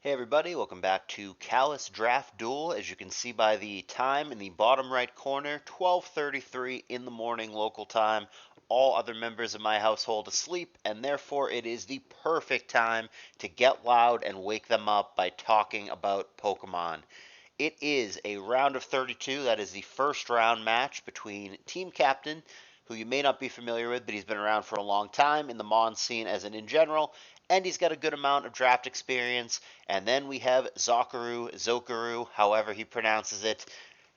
Hey everybody, welcome back to Callous Draft Duel. As you can see by the time in the bottom right corner, 12:33 in the morning local time. All other members of my household asleep, and therefore it is the perfect time to get loud and wake them up by talking about Pokemon. It is a round of 32. That is the first round match between Team Captain, who you may not be familiar with, but he's been around for a long time in the Mon scene as in general, and he's got a good amount of draft experience. And then we have Zokuru, however he pronounces it.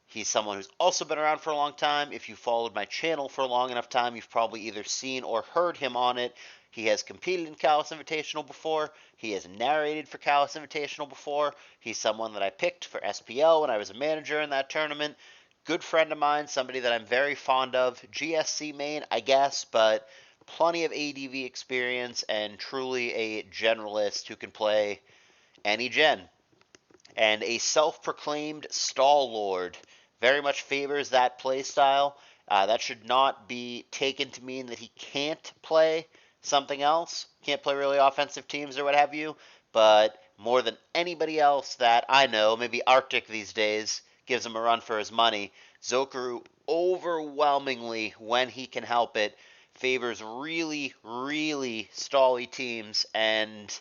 He's someone who's also been around for a long time. If you followed my channel for a long enough time, you've probably either seen or heard him on it. He has competed in Callous Invitational before. He has narrated for Callous Invitational before. He's someone that I picked for SPL when I was a manager in that tournament. Good friend of mine, somebody that I'm very fond of. GSC main, I guess, but plenty of ADV experience and truly a generalist who can play any gen. And a self-proclaimed stall lord very much favors that play style. That should not be taken to mean that he can't play something else, can't play really offensive teams or what have you, but more than anybody else that I know, maybe Arctic these days gives him a run for his money. Zokuru overwhelmingly, when he can help it, favors really, really stally teams and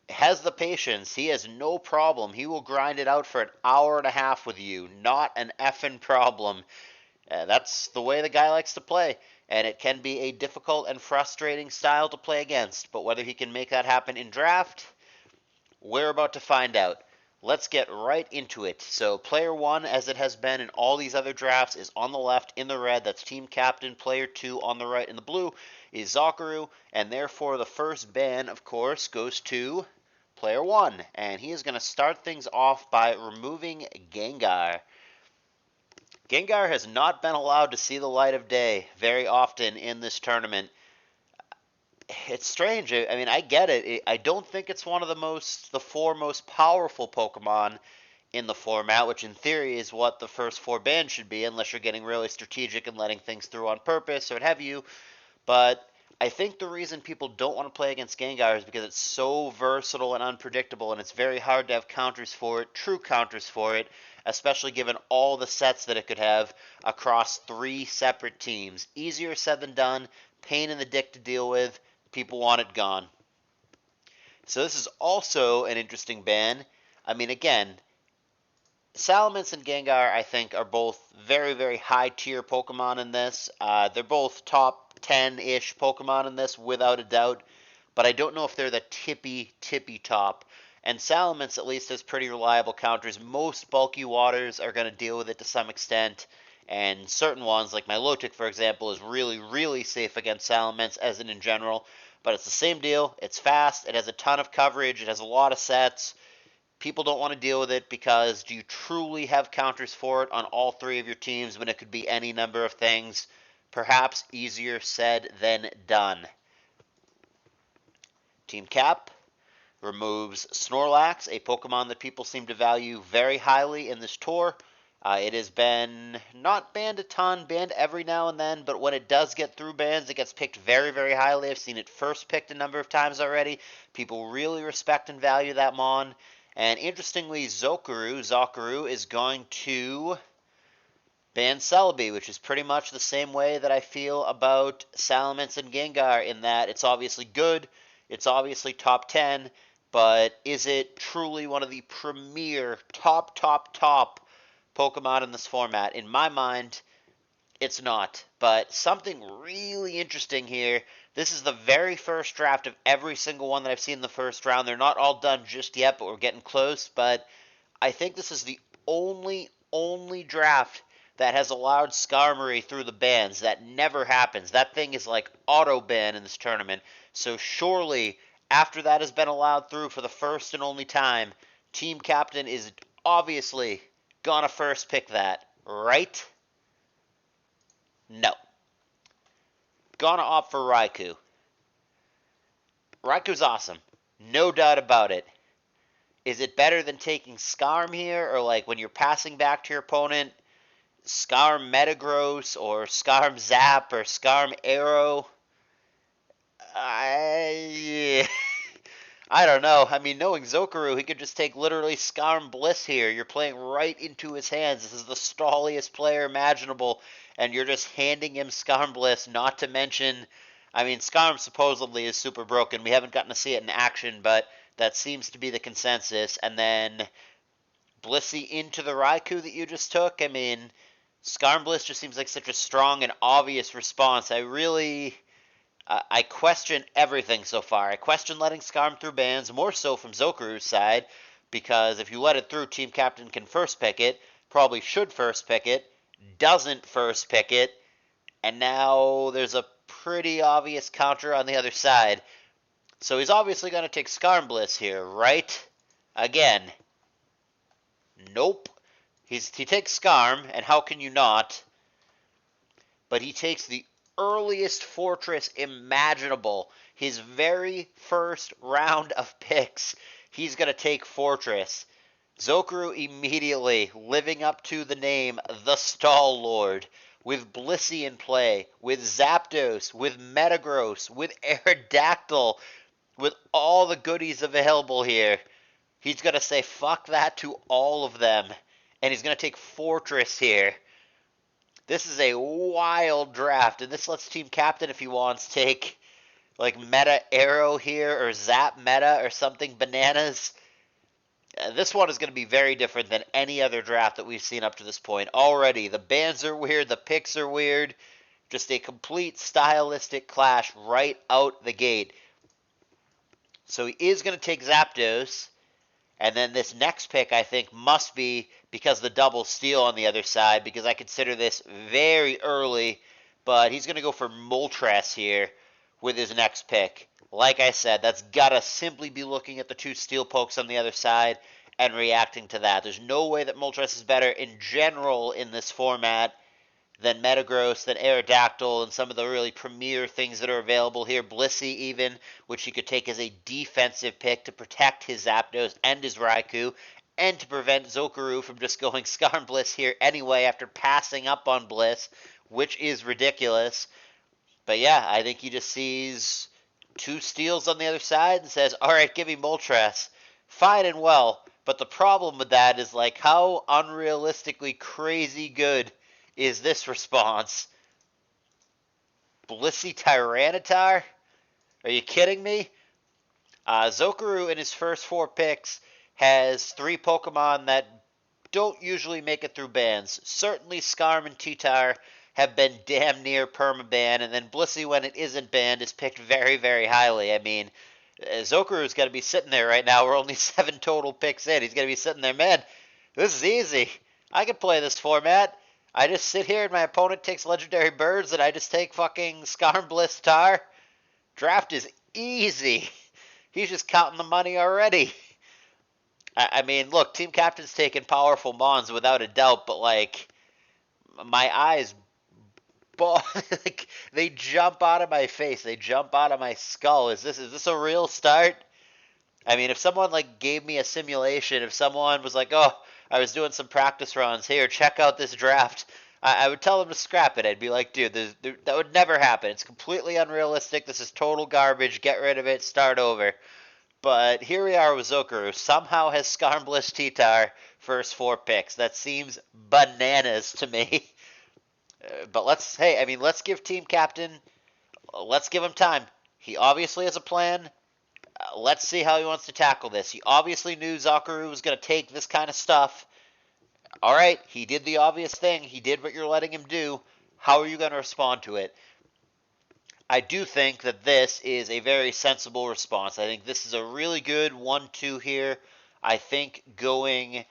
has the patience. He has no problem. He will grind it out for an hour and a half with you. Not an effing problem. That's the way the guy likes to play. And it can be a difficult and frustrating style to play against. But whether he can make that happen in draft, we're about to find out. Let's get right into it. So player one, as it has been in all these other drafts, is on the left in the red. That's team captain. Player two on the right in the blue is Zokuru. And therefore the first ban, of course, goes to player one. And he is going to start things off by removing Gengar. Gengar has not been allowed to see the light of day very often in this tournament. It's strange. I mean, I get it. I don't think it's one of the four most powerful Pokemon in the format, which in theory is what the first four bans should be, unless you're getting really strategic and letting things through on purpose or what have you. But I think the reason people don't want to play against Gengar is because it's so versatile and unpredictable, and it's very hard to have counters for it, true counters for it, especially given all the sets that it could have across three separate teams. Easier said than done, pain in the dick to deal with. People want it gone. So this is also an interesting ban. I mean, again, Salamence and Gengar, I think, are both very, very high tier Pokemon in this. They're both top 10-ish Pokemon in this, without a doubt. But I don't know if they're the tippy top. And Salamence at least has pretty reliable counters. Most bulky waters are going to deal with it to some extent. And certain ones, like Milotic, for example, is really, really safe against Salamence, as in general. But it's the same deal. It's fast. It has a ton of coverage. It has a lot of sets. People don't want to deal with it because do you truly have counters for it on all three of your teams when it could be any number of things? Perhaps easier said than done. Team Cap removes Snorlax, a Pokemon that people seem to value very highly in this tour. It has been not banned a ton, banned every now and then, but when it does get through bans, it gets picked very, very highly. I've seen it first picked a number of times already. People really respect and value that Mon. And interestingly, Zokuru is going to ban Celebi, which is pretty much the same way that I feel about Salamence and Gengar, in that it's obviously good, it's obviously top 10, but is it truly one of the premier top Pokemon in this format? In my mind, it's not. But something really interesting here. This is the very first draft of every single one that I've seen in the first round. They're not all done just yet, but we're getting close. But I think this is the only draft that has allowed Skarmory through the bans. That never happens. That thing is like auto ban in this tournament. So surely, after that has been allowed through for the first and only time, Team Captain is obviously gonna first pick that, right? No. Gonna opt for Raikou. Raikou's awesome. No doubt about it. Is it better than taking Skarm here? Or like when you're passing back to your opponent, Skarm Metagross or Skarm Zap or Skarm Arrow? I I don't know. I mean, knowing Zokuru, he could just take literally Skarm Bliss here. You're playing right into his hands. This is the stalliest player imaginable, and you're just handing him Skarm Bliss, not to mention, I mean, Skarm supposedly is super broken. We haven't gotten to see it in action, but that seems to be the consensus. And then Blissey into the Raikou that you just took. I mean, Skarm Bliss just seems like such a strong and obvious response. I question everything so far. I question letting Skarm through bans, more so from Zokuru's side, because if you let it through, Team Captain can first pick it, probably should first pick it, doesn't first pick it, and now there's a pretty obvious counter on the other side. So he's obviously going to take Skarm Bliss here, right? Again, nope. He takes Skarm, and how can you not? But he takes the earliest fortress imaginable. His very first round of picks, he's going to take fortress. Zokuru immediately living up to the name, the Stall Lord, with Blissey in play, with Zapdos, with Metagross, with Aerodactyl, with all the goodies available here. He's going to say fuck that to all of them, and he's going to take fortress here. This is a wild draft, and this lets Team Captain, if he wants, take like Meta Arrow here or Zap Meta or something bananas. This one is going to be very different than any other draft that we've seen up to this point. Already, the bans are weird, the picks are weird. Just a complete stylistic clash right out the gate. So he is going to take Zapdos. And then this next pick, I think, must be because the double steal on the other side, because I consider this very early. But he's going to go for Moltres here with his next pick. Like I said, that's got to simply be looking at the two steel pokes on the other side and reacting to that. There's no way that Moltres is better in general in this format than Metagross, than Aerodactyl, and some of the really premier things that are available here. Blissey even, which he could take as a defensive pick to protect his Zapdos and his Raikou, and to prevent Zokuru from just going Skarm Bliss here anyway after passing up on Bliss, which is ridiculous. But yeah, I think he just sees two steals on the other side and says, alright, give me Moltres. Fine and well, but the problem with that is like how unrealistically crazy good is this response? Blissey Tyranitar? Are you kidding me? Zokuru in his first 4 picks has 3 Pokemon that don't usually make it through bans. Certainly Skarm and T-Tar have been damn near permaban, and then Blissey, when it isn't banned, is picked very, very highly. I mean, Zokuru's got to be sitting there right now. We're only 7 total picks in. He's going to be sitting there, man, this is easy. I can play this format. I just sit here and my opponent takes legendary birds and I just take fucking Skarm Bliss Tar. Draft is easy. He's just counting the money already. I mean, look, Team Captain's taking powerful Mons without a doubt, but like, my eyes, like, they jump out of my face. They jump out of my skull. Is this a real start? I mean, if someone like gave me a simulation, if someone was like, oh, I was doing some practice runs, here, check out this draft, I would tell them to scrap it. I'd be like, dude, that would never happen. It's completely unrealistic. This is total garbage. Get rid of it. Start over. But here we are with Zokuru. Somehow has Skarm Bliss T-Tar first 4 picks. That seems bananas to me. But let's give Team Captain, let's give him time. He obviously has a plan. Let's see how he wants to tackle this. He obviously knew Zokuru was going to take this kind of stuff. All right, he did the obvious thing. He did what you're letting him do. How are you going to respond to it? I do think that this is a very sensible response. I think this is a really good 1-2 here. I think going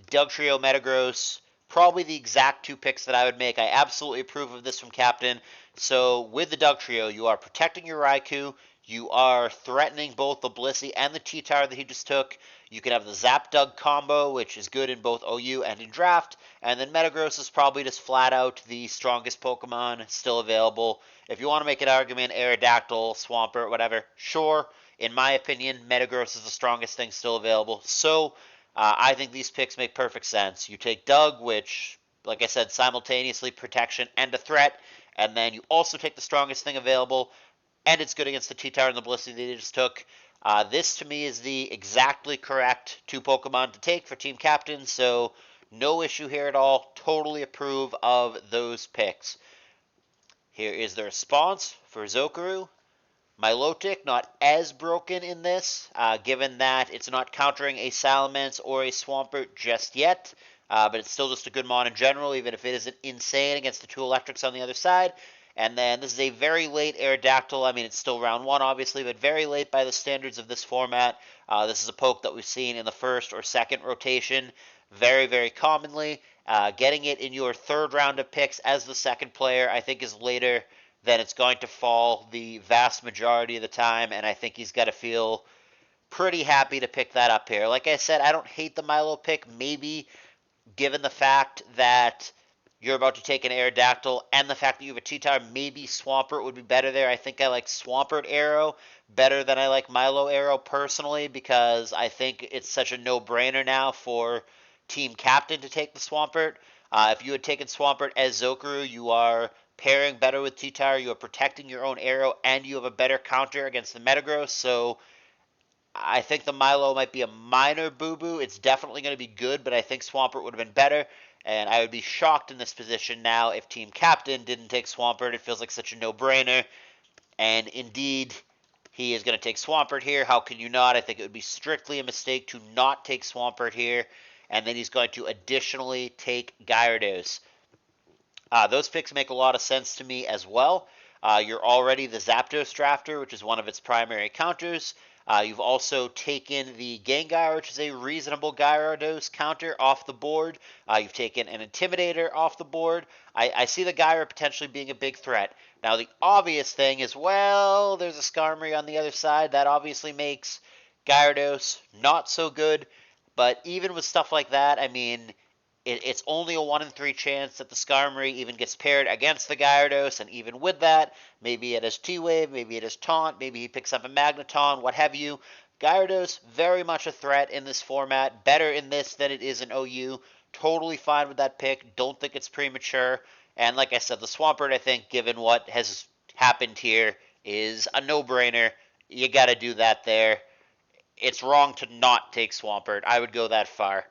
Dugtrio Metagross, probably the exact 2 picks that I would make. I absolutely approve of this from Captain. So with the Dugtrio, you are protecting your Raikou. You are threatening both the Blissey and the T-Tar that he just took. You can have the Zap-Dug combo, which is good in both OU and in Draft. And then Metagross is probably just flat out the strongest Pokemon still available. If you want to make an argument, Aerodactyl, Swampert, whatever, sure. In my opinion, Metagross is the strongest thing still available. So I think these picks make perfect sense. You take Doug, which, like I said, simultaneously protection and a threat. And then you also take the strongest thing available, and it's good against the T-Tar and the Blissey that you just took. This to me is the exactly correct 2 Pokemon to take for Team Captain, so no issue here at all. Totally approve of those picks. Here is the response for Zokuru. Milotic, not as broken in this, given that it's not countering a Salamence or a Swampert just yet, but it's still just a good mon in general, even if it isn't insane against the 2 Electrics on the other side. And then this is a very late Aerodactyl. I mean, it's still round 1, obviously, but very late by the standards of this format. This is a poke that we've seen in the first or second rotation very, very commonly. Getting it in your third round of picks as the second player, I think, is later then it's going to fall the vast majority of the time, and I think he's got to feel pretty happy to pick that up here. Like I said, I don't hate the Milo pick, maybe given the fact that you're about to take an Aerodactyl and the fact that you have a T-Tyre, maybe Swampert would be better there. I think I like Swampert Arrow better than I like Milo Arrow personally because I think it's such a no-brainer now for Team Captain to take the Swampert. If you had taken Swampert as Zokuru, you are pairing better with T-Tyre, you are protecting your own Arrow, and you have a better counter against the Metagross, so I think the Milo might be a minor boo-boo. It's definitely going to be good, but I think Swampert would have been better. And I would be shocked in this position now if Team Captain didn't take Swampert. It feels like such a no-brainer. And indeed, he is going to take Swampert here. How can you not? I think it would be strictly a mistake to not take Swampert here. And then he's going to additionally take Gyarados. Those picks make a lot of sense to me as well. You're already the Zapdos drafter, which is one of its primary counters. You've also taken the Gengar, which is a reasonable Gyarados counter, off the board. You've taken an Intimidator off the board. I see the Gyara potentially being a big threat. Now, the obvious thing is, well, there's a Skarmory on the other side. That obviously makes Gyarados not so good. But even with stuff like that, I mean, it's only a 1 in 3 chance that the Skarmory even gets paired against the Gyarados, and even with that, maybe it has T-Wave, maybe it has Taunt, maybe he picks up a Magneton, what have you. Gyarados, very much a threat in this format, better in this than it is in OU. Totally fine with that pick, don't think it's premature. And like I said, the Swampert, I think, given what has happened here, is a no-brainer. You gotta do that there. It's wrong to not take Swampert. I would go that far.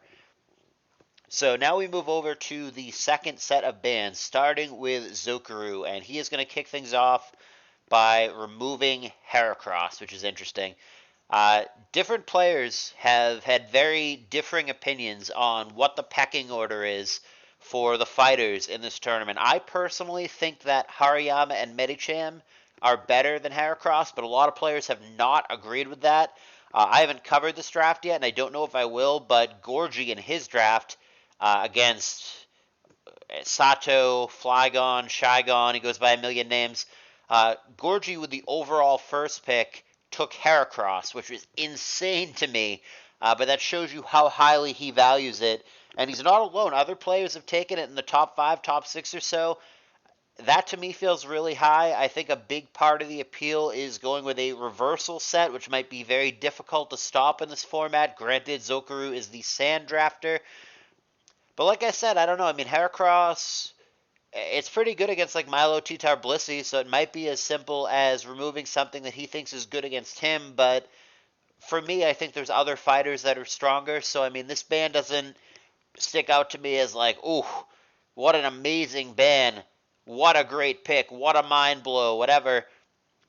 So now we move over to the second set of bans, starting with Zokuru, and he is going to kick things off by removing Heracross, which is interesting. Different players have had very differing opinions on what the pecking order is for the fighters in this tournament. I personally think that Hariyama and Medicham are better than Heracross, but a lot of players have not agreed with that. I haven't covered this draft yet, and I don't know if I will, but Gorgie in his draft against Sato, Flygon, Shygon, he goes by a million names. Gorgie with the overall first pick took Heracross, which was insane to me, but that shows you how highly he values it. And he's not alone. Other players have taken it in the top 5, top 6 or so. That to me feels really high. I think a big part of the appeal is going with a reversal set, which might be very difficult to stop in this format. Granted, Zokuru is the Sand Drafter. But like I said, I don't know. I mean, Heracross, it's pretty good against like Milo, T-Tyre, Blissey, so it might be as simple as removing something that he thinks is good against him. But for me, I think there's other fighters that are stronger. So, I mean, this ban doesn't stick out to me as like, ooh, what an amazing ban. What a great pick. What a mind blow, whatever.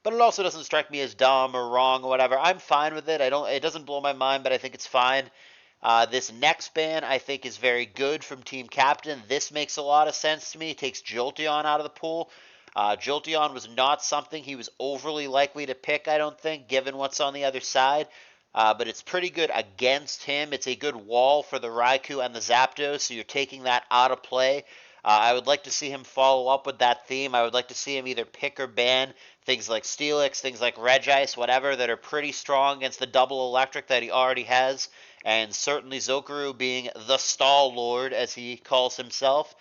But it also doesn't strike me as dumb or wrong or whatever. I'm fine with it. It doesn't blow my mind, but I think it's fine. This next ban I think is very good from Team Captain. This makes a lot of sense to me. It takes Jolteon out of the pool. Jolteon was not something he was overly likely to pick, I don't think, given what's on the other side. But it's pretty good against him. It's a good wall for the Raikou and the Zapdos, so you're taking that out of play. I would like to see him follow up with that theme. I would like to see him either pick or ban things like Steelix, things like Regice, whatever, that are pretty strong against the double electric that he already has. And certainly Zokuru, being the Stall Lord, as he calls himself,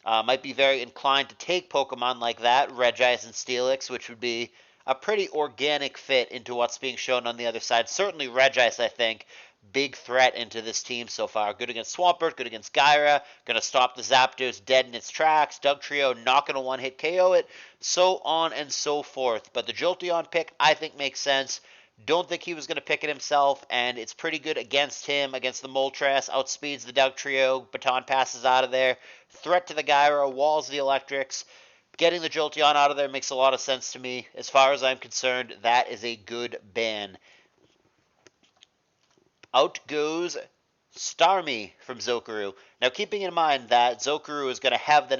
might be very inclined to take Pokemon like that, Regice and Steelix, which would be a pretty organic fit into what's being shown on the other side. Certainly Regice, I think, big threat into this team so far. Good against Swampert, good against Gyra, going to stop the Zapdos dead in its tracks. Dugtrio not going to one-hit KO it, so on and so forth. But the Jolteon pick, I think, makes sense. Don't think he was going to pick it himself, and it's pretty good against him, against the Moltres. Outspeeds the Doug Trio, baton passes out of there. Threat to the Gyro, walls the Electrics. Getting the Jolteon out of there makes a lot of sense to me. As far as I'm concerned, that is a good ban. Out goes Starmie from Zokuru. Now, keeping in mind that Zokuru is going to have the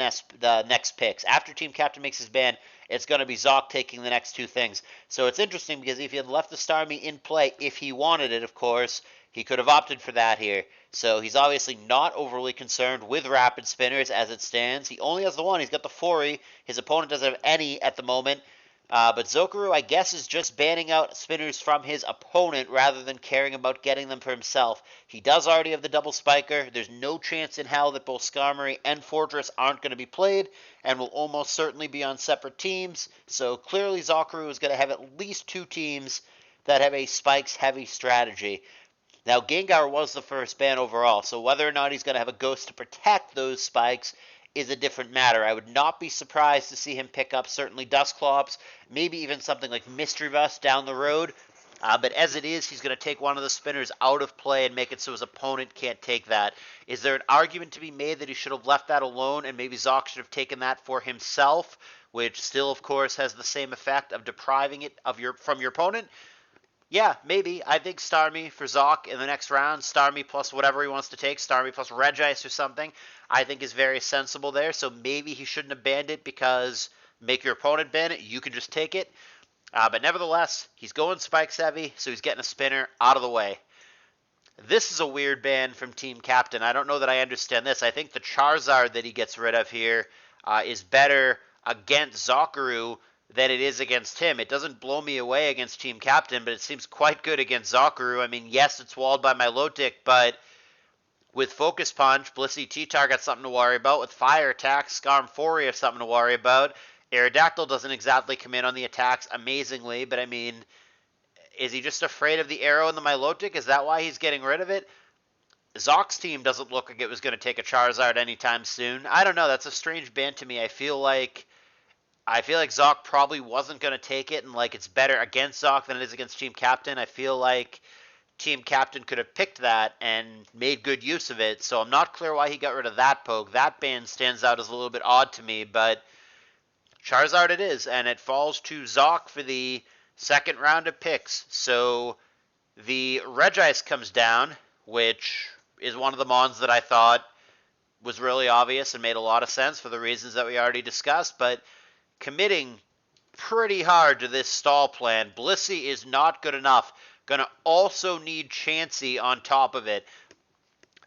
next picks. After Team Captain makes his ban, it's going to be Zoc taking the next two things. So it's interesting because if he had left the Starmie in play, if he wanted it, of course, he could have opted for that here. So he's obviously not overly concerned with Rapid Spinners as it stands. He only has the one. He's got the Fori. His opponent doesn't have any at the moment. But Zokuru, I guess, is just banning out spinners from his opponent rather than caring about getting them for himself. He does already have the double spiker. There's no chance in hell that both Skarmory and Fortress aren't going to be played and will almost certainly be on separate teams. So clearly Zokuru is going to have at least two teams that have a spikes-heavy strategy. Now, Gengar was the first ban overall, so whether or not he's going to have a ghost to protect those spikes is a different matter. I would not be surprised to see him pick up certainly Dusclops, maybe even something like Misdreavus down the road. But as it is, he's going to take one of the spinners out of play and make it so his opponent can't take that. Is there an argument to be made that he should have left that alone and maybe Zoc should have taken that for himself, which still, of course, has the same effect of depriving it from your opponent? Yeah, maybe. I think Starmie for Zoc in the next round, Starmie plus whatever he wants to take, Starmie plus Regice or something, I think is very sensible there. So maybe he shouldn't have banned it because make your opponent ban it, you can just take it. But nevertheless, he's going spikes heavy, so he's getting a spinner out of the way. This is a weird ban from Team Captain. I don't know that I understand this. I think the Charizard that he gets rid of here is better against Zokuru than it is against him. It doesn't blow me away against Team Captain, but it seems quite good against Zokuru. I mean, yes, it's walled by Milotic, but with Focus Punch, Blissey T-Tar got something to worry about. With Fire Attack, Skarmory has something to worry about. Aerodactyl doesn't exactly come in on the attacks amazingly, but I mean, is he just afraid of the arrow and the Milotic? Is that why he's getting rid of it? Zoc's team doesn't look like it was going to take a Charizard anytime soon. I don't know. That's a strange ban to me. I feel like Zoc probably wasn't going to take it, and like it's better against Zoc than it is against Team Captain. I feel like Team Captain could have picked that and made good use of it, so I'm not clear why he got rid of that poke. That ban stands out as a little bit odd to me, but Charizard it is, and it falls to Zoc for the second round of picks. So the Regice comes down, which is one of the mons that I thought was really obvious and made a lot of sense for the reasons that we already discussed, but committing pretty hard to this stall plan. Blissey is not good enough. Gonna also need Chansey on top of it.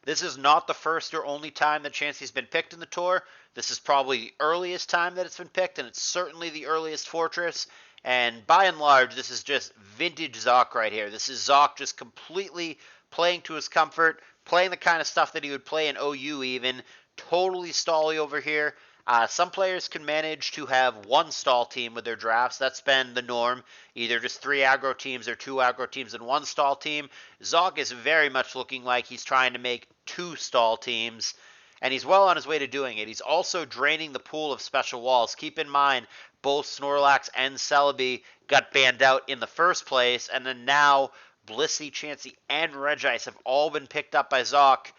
This is not the first or only time that Chansey's been picked in the tour. This is probably the earliest time that it's been picked, and it's certainly the earliest Fortress. And by and large, this is just vintage Zoc right here. This is Zoc just completely playing to his comfort, playing the kind of stuff that he would play in OU even. Totally stally over here. Some players can manage to have one stall team with their drafts. That's been the norm. Either just 3 aggro teams or 2 aggro teams and 1 stall team. Zoc is very much looking like he's trying to make 2 stall teams, and he's well on his way to doing it. He's also draining the pool of special walls. Keep in mind, both Snorlax and Celebi got banned out in the first place, and then now Blissey, Chansey, and Regice have all been picked up by Zoc.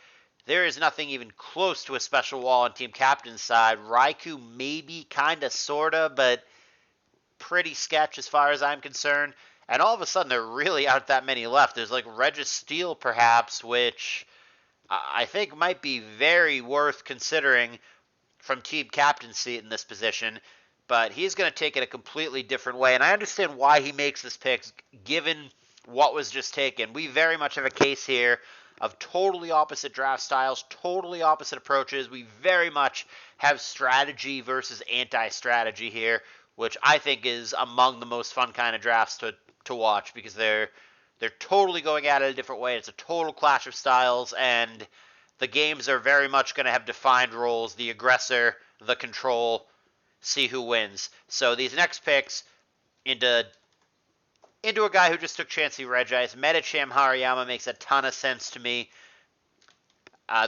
There is nothing even close to a special wall on Team Captain's side. Raikou maybe, kinda, sorta, but pretty sketch as far as I'm concerned. And all of a sudden, there really aren't that many left. There's like Registeel, perhaps, which I think might be very worth considering from Team Captain's seat in this position. But he's going to take it a completely different way. And I understand why he makes this pick, given what was just taken. We very much have a case here of totally opposite draft styles, totally opposite approaches. We very much have strategy versus anti-strategy here, which I think is among the most fun kind of drafts to watch, because they're totally going at it a different way. It's a total clash of styles, and the games are very much going to have defined roles: the aggressor, the control, see who wins. So these next picks into a guy who just took Chansey Regice. Medicham Hariyama makes a ton of sense to me.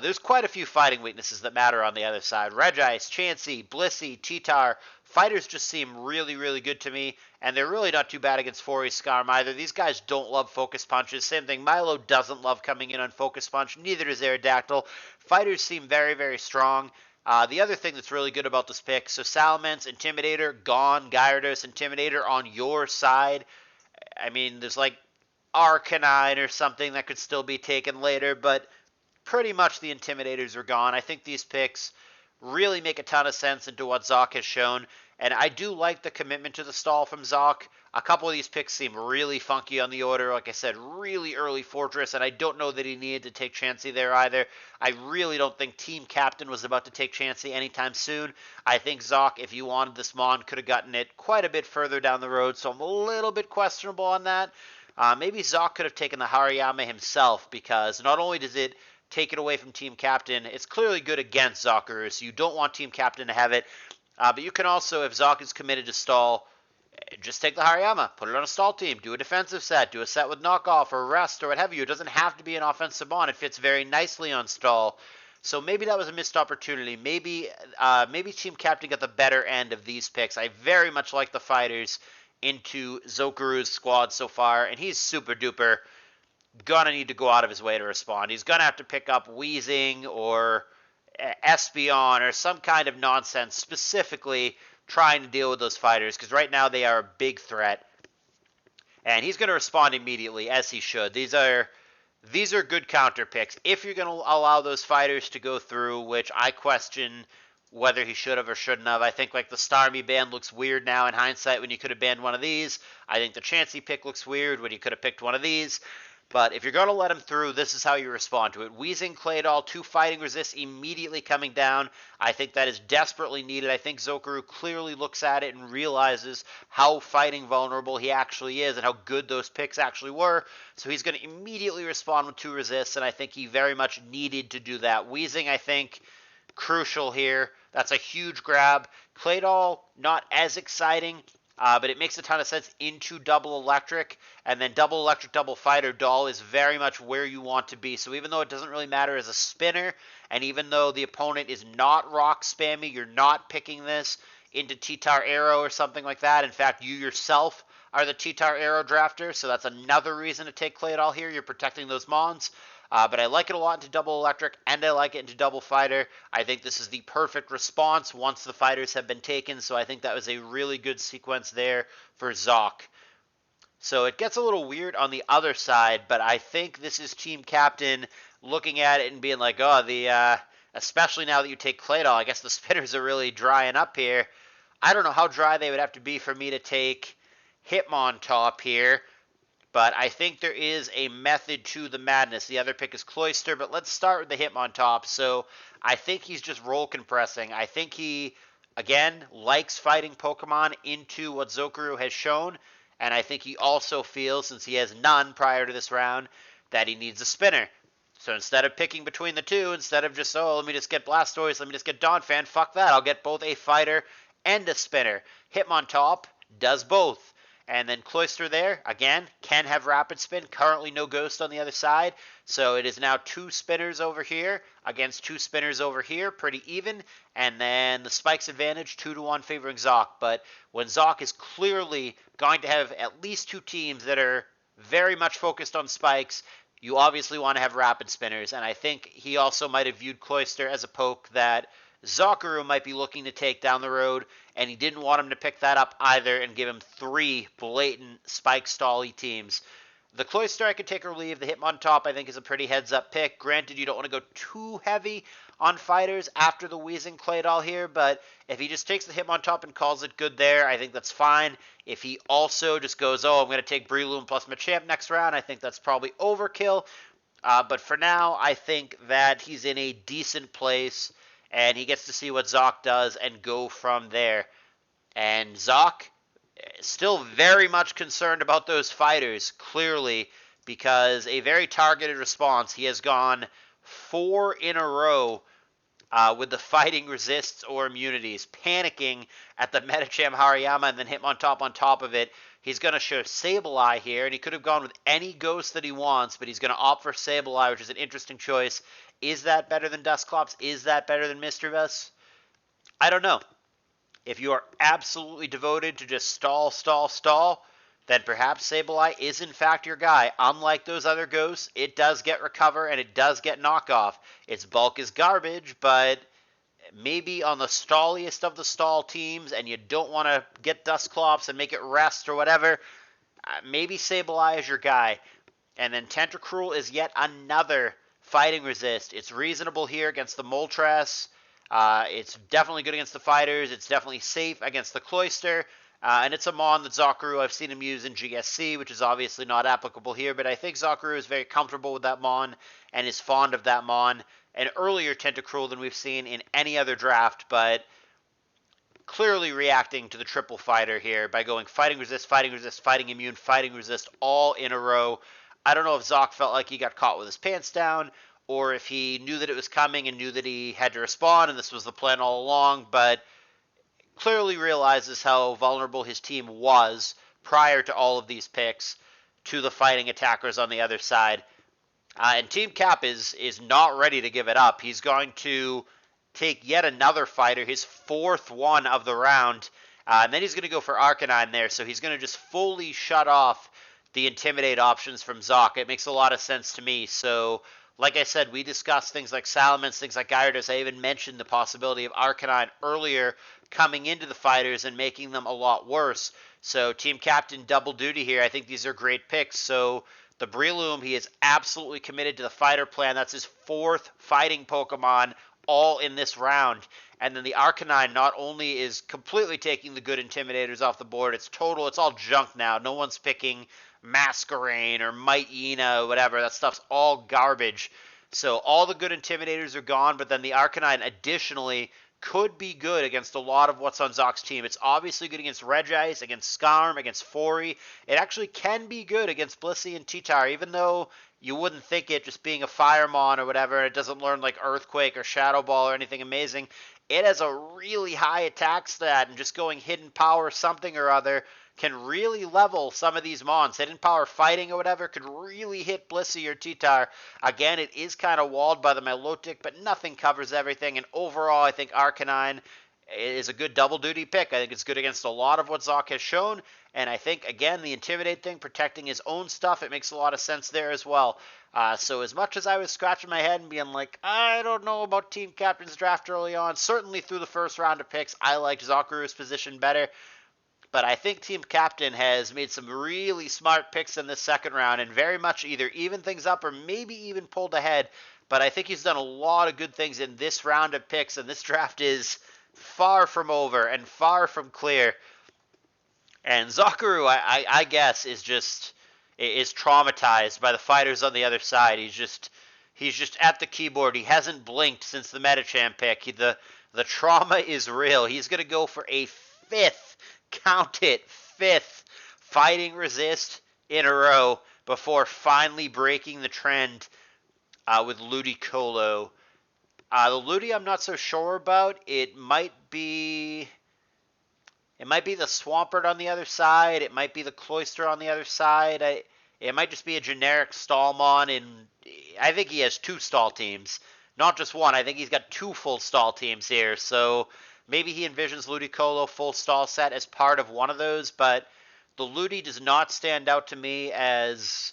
There's quite a few fighting weaknesses that matter on the other side. Regice, Chansey, Blissey, T-Tar, Fighters just seem really, really good to me, and they're really not too bad against Fori Skarm either. These guys don't love focus punches. Same thing, Milo doesn't love coming in on focus punch. Neither does Aerodactyl. Fighters seem very, very strong. The other thing that's really good about this pick, so Salamence, Intimidator, gone. Gyarados, Intimidator on your side. I mean, there's like Arcanine or something that could still be taken later, but pretty much the Intimidators are gone. I think these picks really make a ton of sense into what Zoc has shown, and I do like the commitment to the stall from Zoc. A couple of these picks seem really funky on the order. Like I said, really early Fortress, and I don't know that he needed to take Chansey there either. I really don't think Team Captain was about to take Chansey anytime soon. I think Zoc, if you wanted this Mon, could have gotten it quite a bit further down the road, so I'm a little bit questionable on that. Maybe Zoc could have taken the Hariyama himself, because not only does it take it away from Team Captain, it's clearly good against Zokuru, so you don't want Team Captain to have it. But you can also, if Zoc is committed to stall, just take the Hariyama, put it on a stall team, do a defensive set, do a set with knockoff or rest or what have you. It doesn't have to be an offensive Mon. It fits very nicely on stall. So maybe that was a missed opportunity. Maybe Team Captain got the better end of these picks. I very much like the fighters into Zokuru's squad so far, and he's super duper gonna need to go out of his way to respond. He's gonna have to pick up Wheezing or Espeon or some kind of nonsense specifically trying to deal with those fighters, because right now they are a big threat. And he's going to respond immediately, as he should. These are good counter picks. If you're going to allow those fighters to go through, which I question whether he should have or shouldn't have. I think like the Starmie ban looks weird now in hindsight when you could have banned one of these. I think the Chansey pick looks weird when you could have picked one of these. But if you're going to let him through, this is how you respond to it. Wheezing, Claydol, 2 fighting resists immediately coming down. I think that is desperately needed. I think Zokuru clearly looks at it and realizes how fighting vulnerable he actually is and how good those picks actually were. So he's going to immediately respond with 2 resists, and I think he very much needed to do that. Wheezing, I think, crucial here. That's a huge grab. Claydol, not as exciting. But it makes a ton of sense into double electric, and then double electric, double fighter doll is very much where you want to be. So even though it doesn't really matter as a spinner, and even though the opponent is not rock spammy, you're not picking this into T-Tar Arrow or something like that. In fact, you yourself are the T-Tar Arrow drafter, so that's another reason to take Claydol here. You're protecting those Mons. But I like it a lot into double electric, and I like it into double fighter. I think this is the perfect response once the fighters have been taken, so I think that was a really good sequence there for Zoc. So it gets a little weird on the other side, but I think this is Team Captain looking at it and being like, oh, especially now that you take Claydol, I guess the spinners are really drying up here. I don't know how dry they would have to be for me to take Hitmontop here. But I think there is a method to the madness. The other pick is Cloyster, but let's start with the Hitmontop. So I think he's just roll compressing. I think he, again, likes fighting Pokemon into what Zokuru has shown. And I think he also feels, since he has none prior to this round, that he needs a spinner. So instead of picking between the two, instead of just, let me just get Blastoise, let me just get Donphan, fuck that. I'll get both a fighter and a spinner. Hitmontop does both. And then Cloyster there, again, can have Rapid Spin. Currently no Ghost on the other side. So it is now 2 spinners over here against 2 spinners over here. Pretty even. And then the Spikes advantage, 2-1 favoring Zoc. But when Zoc is clearly going to have at least 2 teams that are very much focused on Spikes, you obviously want to have Rapid Spinners. And I think he also might have viewed Cloyster as a poke that Zokuru might be looking to take down the road, and he didn't want him to pick that up either and give him 3 blatant Spike Stally teams. The Cloyster I could take or leave. The Hitmontop I think is a pretty heads-up pick. Granted, you don't want to go too heavy on fighters after the Wheezing Claydol here, but if he just takes the Hitmontop and calls it good there, I think that's fine. If he also just goes, I'm going to take Breloom plus Machamp next round, I think that's probably overkill. But for now, I think that he's in a decent place, and he gets to see what Zoc does and go from there. And Zoc, still very much concerned about those fighters, clearly, because a very targeted response. He has gone 4 in a row with the fighting resists or immunities, panicking at the Medicham Hariyama and then Hitmontop on top of it. He's going to show Sableye here, and he could have gone with any ghost that he wants, but he's going to opt for Sableye, which is an interesting choice. Is that better than Dusclops? Is that better than Misdreavus? I don't know. If you are absolutely devoted to just stall, stall, stall, then perhaps Sableye is in fact your guy. Unlike those other ghosts, it does get recover and it does get knockoff. Its bulk is garbage, but maybe on the stalliest of the stall teams and you don't want to get Dusclops and make it rest or whatever, maybe Sableye is your guy. And then Tentacruel is yet another fighting resist. It's reasonable here against the Moltres. It's definitely good against the fighters. It's definitely safe against the Cloyster. And it's a Mon that Zokuru, I've seen him use in GSC, which is obviously not applicable here, but I think Zokuru is very comfortable with that Mon and is fond of that Mon. An earlier Tentacruel than we've seen in any other draft, but clearly reacting to the triple fighter here by going fighting resist, fighting immune, fighting resist all in a row. I don't know if Zoc felt like he got caught with his pants down or if he knew that it was coming and knew that he had to respond and this was the plan all along, but clearly realizes how vulnerable his team was prior to all of these picks to the fighting attackers on the other side. And Team Cap is not ready to give it up. He's going to take yet another fighter, his fourth one of the round, and then he's going to go for Arcanine there, so he's going to just fully shut off the Intimidate options from Zoc. It makes a lot of sense to me. So, like I said, we discussed things like Salamence, things like Gyarados. I even mentioned the possibility of Arcanine earlier coming into the fighters and making them a lot worse. So, Team Captain double duty here. I think these are great picks. So, the Breloom, he is absolutely committed to the fighter plan. That's his fourth fighting Pokemon all in this round. And then the Arcanine not only is completely taking the good Intimidators off the board, it's all junk now. No one's picking Masquerain or Mightyena or whatever. That stuff's all garbage. So all the good Intimidators are gone, but then the Arcanine additionally could be good against a lot of what's on Zoc's team. It's obviously good against Regice, against Skarm, against Fori. It actually can be good against Blissey and T-Tar, even though you wouldn't think it just being a Firemon or whatever, and it doesn't learn like Earthquake or Shadow Ball or anything amazing. It has a really high attack stat, and just going Hidden Power something or other can really level some of these Mons. Hidden Power Fighting or whatever could really hit Blissey or T-Tar. Again, it is kind of walled by the Milotic, but nothing covers everything, and overall I think Arcanine is a good double duty pick. I think it's good against a lot of what Zoc has shown, and I think, again, the Intimidate thing, protecting his own stuff, it makes a lot of sense there as well. So as much as I was scratching my head and being like, I don't know about Team Captain's draft early on, certainly through the first round of picks, I liked Zokuru's position better. But I think Team Captain has made some really smart picks in this second round and very much either evened things up or maybe even pulled ahead. But I think he's done a lot of good things in this round of picks, and this draft is far from over and far from clear. And Zokuru, I guess, is traumatized by the fighters on the other side. He's just at the keyboard. He hasn't blinked since the Medicham pick. The trauma is real. He's going to go for a fifth, count it, fifth fighting resist in a row before finally breaking the trend with Ludicolo. The Ludi I'm not so sure about. It might be the Swampert on the other side. It might be the Cloyster on the other side. It might just be a generic Stallmon. I think he has two stall teams, not just one. I think he's got two full stall teams here. So maybe he envisions Ludicolo full stall set as part of one of those. But the Ludi does not stand out to me as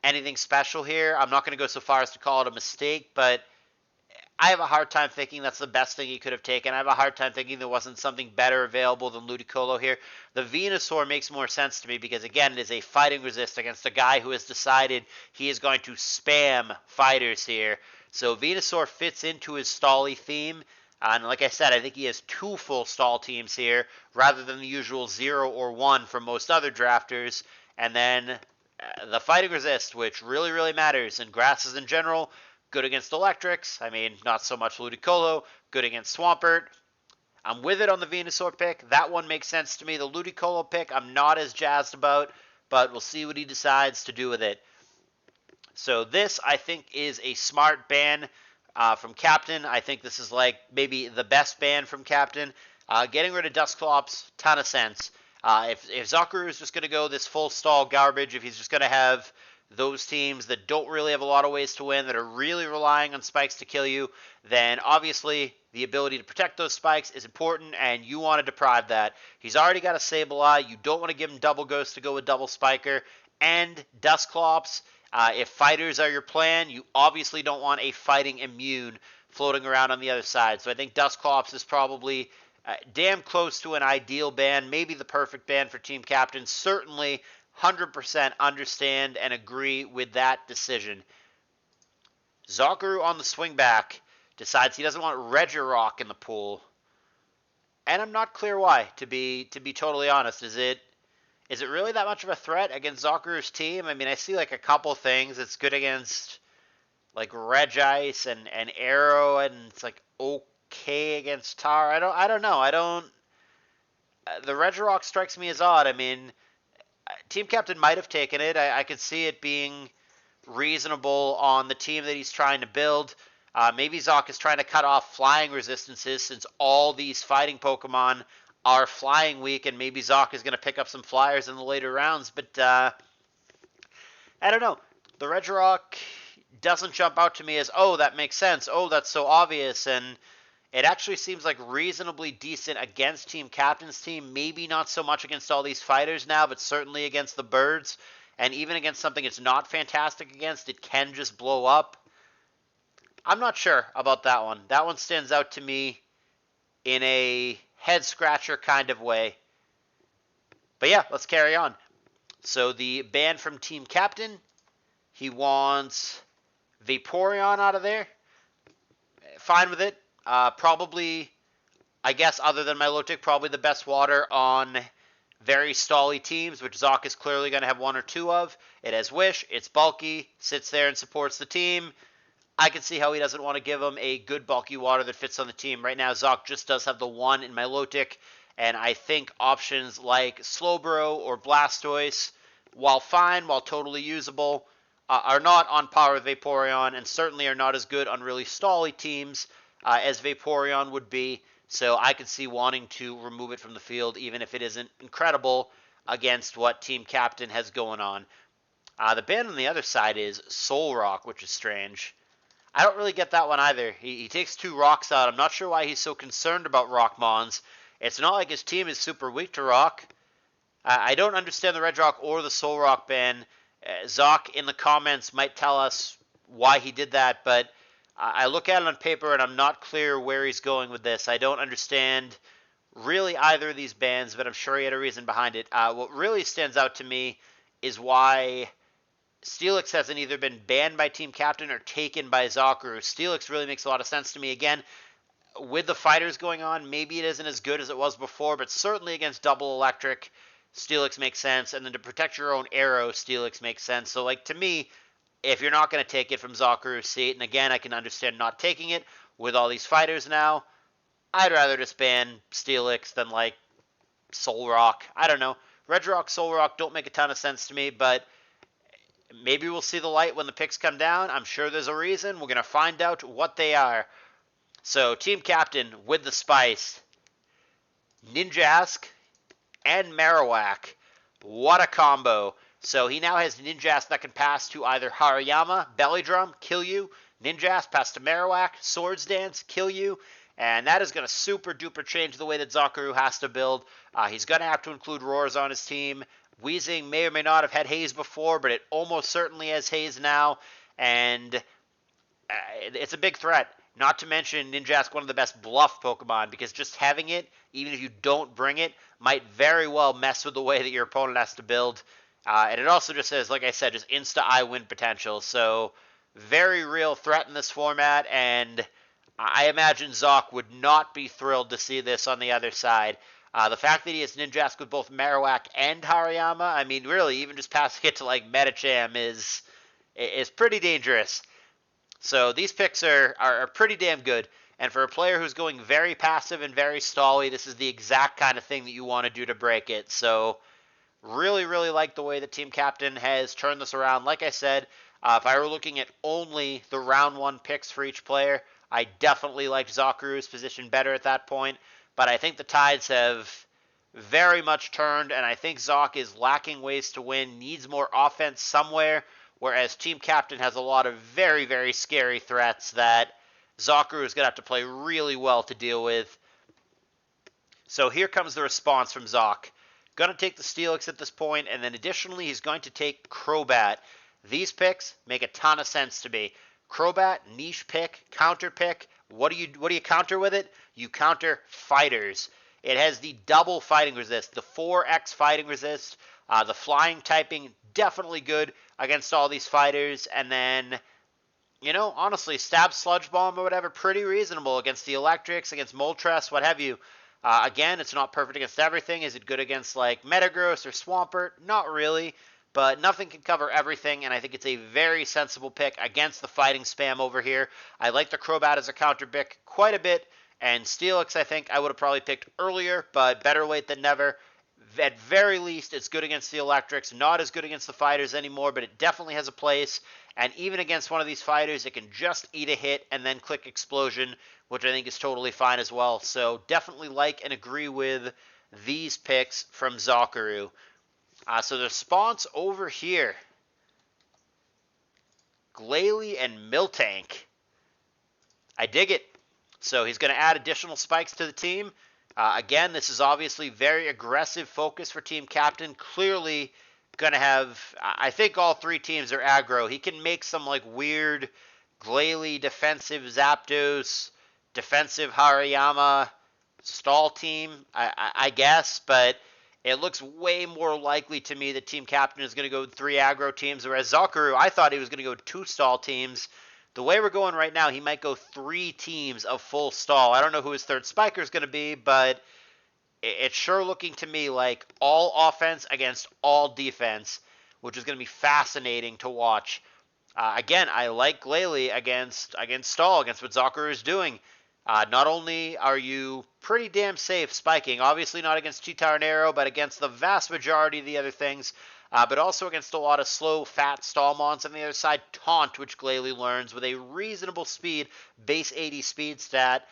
anything special here. I'm not going to go so far as to call it a mistake, but I have a hard time thinking that's the best thing he could have taken. I have a hard time thinking there wasn't something better available than Ludicolo here. The Venusaur makes more sense to me because, again, it is a fighting resist against a guy who has decided he is going to spam fighters here. So Venusaur fits into his stally theme. And like I said, I think he has two full stall teams here rather than the usual 0 or 1 for most other drafters. And then the fighting resist, which really, really matters in grasses in general. Good against electrics. I mean, not so much Ludicolo. Good against Swampert. I'm with it on the Venusaur pick. That one makes sense to me. The Ludicolo pick, I'm not as jazzed about, but we'll see what he decides to do with it. So this, I think, is a smart ban from Captain. I think this is like maybe the best ban from Captain. Getting rid of Dusclops, ton of sense. If Zokuru is just going to go this full stall garbage, if he's just going to have those teams that don't really have a lot of ways to win, that are really relying on spikes to kill you, then obviously the ability to protect those spikes is important, and you want to deprive that. He's already got a Sableye. You don't want to give him double ghost to go with double spiker and Dusclops. If fighters are your plan, you obviously don't want a fighting immune floating around on the other side. So I think Dusclops is probably damn close to an ideal ban, maybe the perfect ban for Team Captain. Certainly 100% understand and agree with that decision. Zokuru on the swing back decides he doesn't want Regirock in the pool. And I'm not clear why, to be totally honest. Is it really that much of a threat against Zokuru's team? I mean, I see like a couple things. It's good against like Regice and Arrow, and it's like okay against Tar. I don't know. The Regirock strikes me as odd. I mean, Team Captain might have taken it. I could see it being reasonable on the team that he's trying to build. Maybe Zoc is trying to cut off flying resistances since all these fighting Pokemon are flying weak, and maybe Zoc is going to pick up some flyers in the later rounds. But I don't know. The Regirock doesn't jump out to me as, oh, that makes sense. Oh, that's so obvious. And it actually seems like reasonably decent against Team Captain's team. Maybe not so much against all these fighters now, but certainly against the birds. And even against something it's not fantastic against, it can just blow up. I'm not sure about that one. That one stands out to me in a head-scratcher kind of way. But yeah, let's carry on. So the ban from Team Captain, he wants Vaporeon out of there. Fine with it. Probably, I guess, other than Milotic, probably the best water on very stally teams, which Zoc is clearly going to have one or two of. It has Wish, it's bulky, sits there and supports the team. I can see how he doesn't want to give him a good bulky water that fits on the team. Right now, Zoc just does have the one in Milotic, and I think options like Slowbro or Blastoise, while fine, while totally usable, are not on par with Vaporeon, and certainly are not as good on really stally teams as Vaporeon would be. So I could see wanting to remove it from the field, even if it isn't incredible against what Team Captain has going on. The ban on the other side is Solrock, which is strange. I don't really get that one either. He takes two rocks out. I'm not sure why he's so concerned about Rockmons. It's not like his team is super weak to rock. I don't understand the Regirock or the Solrock ban. Zoc in the comments might tell us why he did that, but I look at it on paper and I'm not clear where he's going with this. I don't understand really either of these bans, but I'm sure he had a reason behind it. What really stands out to me is why Steelix hasn't either been banned by Team Captain or taken by Zokuru. Steelix really makes a lot of sense to me. Again, with the fighters going on, maybe it isn't as good as it was before, but certainly against Double Electric, Steelix makes sense. And then to protect your own Arrow, Steelix makes sense. So, like, to me, if you're not going to take it from Zokuru's seat, and again, I can understand not taking it with all these fighters now, I'd rather just ban Steelix than, like, Solrock. I don't know. Regirock, Solrock don't make a ton of sense to me, but maybe we'll see the light when the picks come down. I'm sure there's a reason. We're going to find out what they are. So, Team Captain with the spice. Ninjask and Marowak. What a combo. So he now has Ninjask that can pass to either Hariyama, Belly Drum, kill you. Ninjask pass to Marowak, Swords Dance, kill you. And that is going to super duper change the way that Zokuru has to build. He's going to have to include Roars on his team. Weezing may or may not have had Haze before, but it almost certainly has Haze now. And it's a big threat. Not to mention Ninjask, one of the best bluff Pokemon, because just having it, even if you don't bring it, might very well mess with the way that your opponent has to build. And it also just says, like I said, just insta-I win potential. So, very real threat in this format, and I imagine Zoc would not be thrilled to see this on the other side. The fact that he has Ninjask with both Marowak and Hariyama, I mean, really, even just passing it to, like, Medicham is pretty dangerous. So, these picks are pretty damn good. And for a player who's going very passive and very stally, this is the exact kind of thing that you want to do to break it. So, really, really like the way that Team Captain has turned this around. Like I said, if I were looking at only the round one picks for each player, I definitely liked Zokuru's position better at that point. But I think the tides have very much turned, and I think Zoc is lacking ways to win, needs more offense somewhere, whereas Team Captain has a lot of very, very scary threats that Zokuru is going to have to play really well to deal with. So here comes the response from Zoc. Going to take the Steelix at this point, and then additionally he's going to take Crobat. These picks make a ton of sense to me. Crobat, niche pick, counter pick. What do you counter with it? You counter fighters. It has the double fighting resist, the 4x fighting resist, the flying typing, definitely good against all these fighters, and then, you know, honestly, Stab Sludge Bomb or whatever, pretty reasonable against the Electrics, against Moltres, what have you. Again, it's not perfect against everything. Is it good against, like, Metagross or Swampert? Not really, but nothing can cover everything, and I think it's a very sensible pick against the fighting spam over here. I like the Crobat as a counter pick quite a bit, and Steelix, I think I would have probably picked earlier, but better late than never. At very least, it's good against the Electrics, not as good against the fighters anymore, but it definitely has a place. And even against one of these fighters, it can just eat a hit and then click Explosion, which I think is totally fine as well. So definitely like and agree with these picks from Zokuru. So the response over here, Glalie and Miltank. I dig it. So he's going to add additional spikes to the team. Again, this is obviously very aggressive focus for Team Captain. Clearly going to have, I think all three teams are aggro. He can make some like weird Glalie defensive Zapdos, defensive Hariyama stall team, I guess, but it looks way more likely to me that Team Captain is going to go with three aggro teams, whereas Zokuru, I thought he was going to go two stall teams. The way we're going right now, he might go three teams of full stall. I don't know who his third spiker is going to be, but it's sure looking to me like all offense against all defense, which is going to be fascinating to watch. Again, I like Glalie against stall, against what Zokuru is doing. Not only are you pretty damn safe spiking, obviously not against Chitarnero, but against the vast majority of the other things, but also against a lot of slow, fat stall mons. On the other side, Taunt, which Glalie learns with a reasonable speed, base 80 speed stat.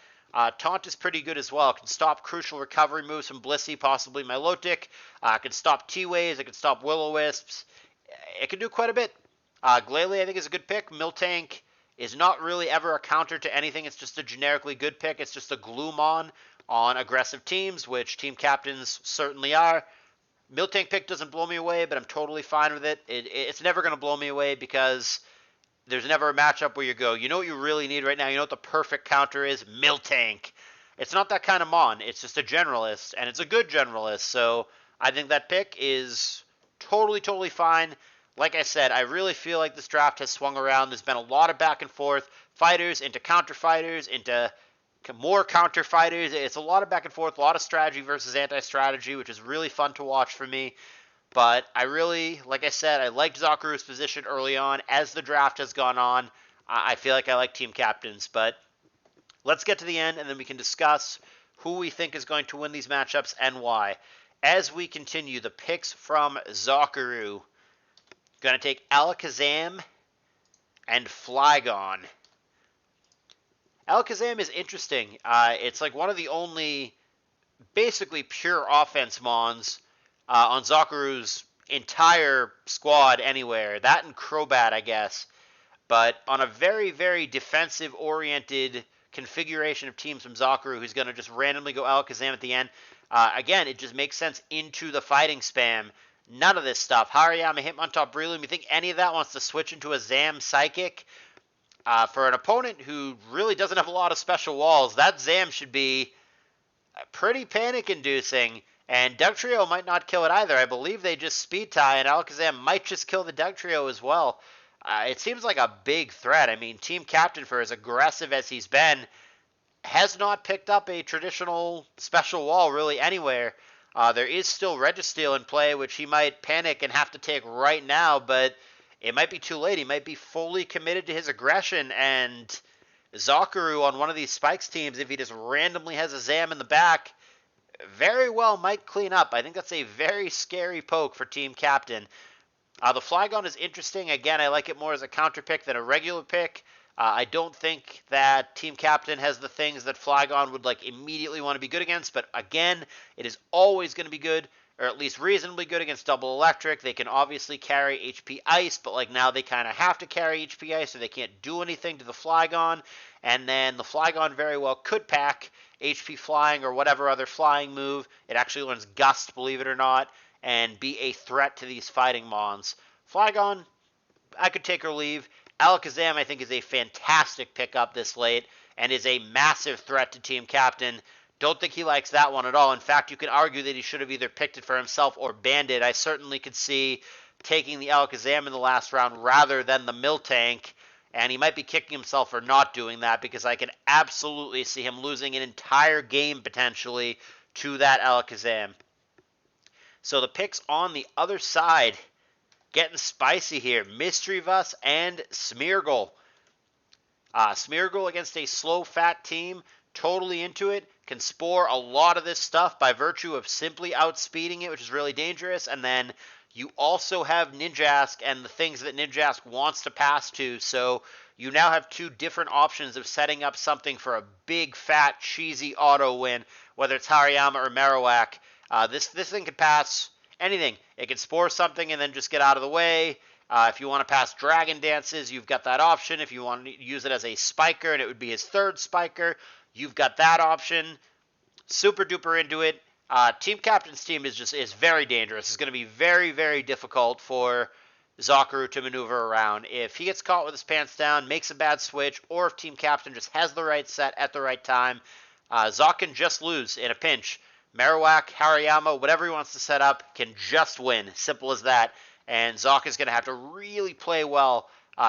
Taunt is pretty good as well. It can stop crucial recovery moves from Blissey, possibly Milotic. It can stop T-Waves. It can stop Will-O-Wisps. It can do quite a bit. Glalie, I think, is a good pick. Miltank is not really ever a counter to anything. It's just a generically good pick. It's just a Gloomon on aggressive teams, which team captains certainly are. Miltank pick doesn't blow me away, but I'm totally fine with it. It's never going to blow me away because there's never a matchup where you go, you know what you really need right now? You know what the perfect counter is? Miltank. It's not that kind of mon. It's just a generalist, and it's a good generalist. So I think that pick is totally, totally fine. Like I said, I really feel like this draft has swung around. There's been a lot of back and forth. Fighters into counter fighters, into more counter fighters. It's a lot of back and forth, a lot of strategy versus anti-strategy, which is really fun to watch for me. But I really, like I said, I liked Zokuru's position early on. As the draft has gone on, I feel like I like team captains. But let's get to the end, and then we can discuss who we think is going to win these matchups and why. As we continue, the picks from Zokuru. Going to take Alakazam and Flygon. Alakazam is interesting. It's like one of the only basically pure offense mons on Zokuru's entire squad anywhere. That and Crobat, I guess. But on a very, very defensive-oriented configuration of teams from Zokuru, who's going to just randomly go Alakazam at the end. Again, it just makes sense into the fighting spam. None of this stuff. Hariyama, Hitmontop, Breloom. You think any of that wants to switch into a Zam Psychic? For an opponent who really doesn't have a lot of special walls, that Zam should be pretty panic-inducing. And Dugtrio might not kill it either. I believe they just speed tie, and Alakazam might just kill the Dugtrio as well. It seems like a big threat. I mean, Team Captain, for as aggressive as he's been, has not picked up a traditional special wall really anywhere. There is still Registeel in play, which he might panic and have to take right now, but it might be too late. He might be fully committed to his aggression, and Zokuru on one of these Spikes teams, if he just randomly has a Zam in the back, very well might clean up. I think that's a very scary poke for Team Captain. The Flygon is interesting. Again, I like it more as a counter pick than a regular pick. I don't think that Team Captain has the things that Flygon would like immediately want to be good against, but again, it is always going to be good or at least reasonably good against double electric. They can obviously carry HP Ice, but like now they kind of have to carry HP Ice, or they can't do anything to the Flygon. And then the Flygon very well could pack HP Flying or whatever other flying move. It actually learns Gust, believe it or not, and be a threat to these fighting Mons. Flygon, I could take or leave. Alakazam, I think, is a fantastic pickup this late and is a massive threat to Team Captain. Don't think he likes that one at all. In fact, you could argue that he should have either picked it for himself or banned it. I certainly could see taking the Alakazam in the last round rather than the Miltank, and he might be kicking himself for not doing that because I can absolutely see him losing an entire game potentially to that Alakazam. So the picks on the other side, getting spicy here. Misdreavus and Smeargle. Smeargle against a slow, fat team, totally into it. Can spore a lot of this stuff by virtue of simply outspeeding it, which is really dangerous. And then you also have Ninjask and the things that Ninjask wants to pass to. So you now have two different options of setting up something for a big, fat, cheesy auto win, whether it's Hariyama or Marowak. This thing can pass anything. It can spore something and then just get out of the way. If you want to pass Dragon Dances, you've got that option. If you want to use it as a spiker, and it would be his third spiker, you've got that option. Super duper into it. Team Captain's team is very dangerous. It's going to be very, very difficult for Zokuru to maneuver around. If he gets caught with his pants down, makes a bad switch, or if Team Captain just has the right set at the right time, Zok can just lose in a pinch. Marowak, Hariyama, whatever he wants to set up, can just win. Simple as that. And Zok is going to have to really play well